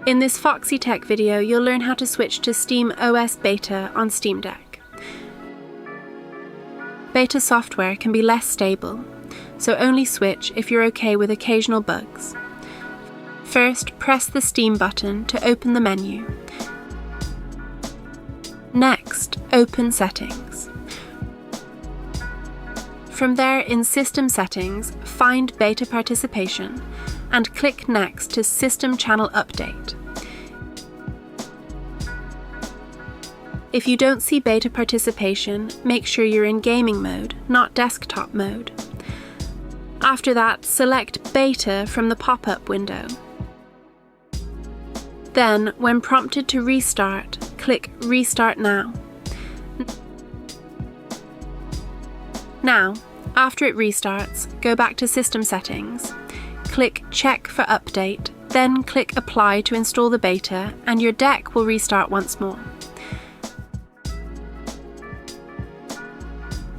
In this Foxy Tech video, you'll learn how to switch to SteamOS Beta on Steam Deck. Beta software can be less stable, so only switch if you're okay with occasional bugs. First, press the Steam button to open the menu. Next, open Settings. From there, in System Settings, find Beta Participation and click Next to System Channel Update. If you don't see beta participation, make sure you're in gaming mode, not desktop mode. After that, select Beta from the pop-up window. Then, when prompted to restart, click Restart Now. Now, after it restarts, go back to System Settings. Click Check for Update, then click Apply to install the beta, and your deck will restart once more.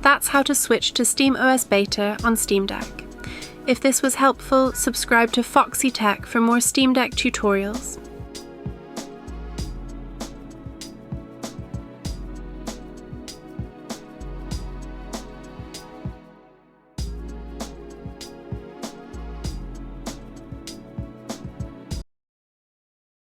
That's how to switch to SteamOS Beta on Steam Deck. If this was helpful, subscribe to Foxy Tech for more Steam Deck tutorials.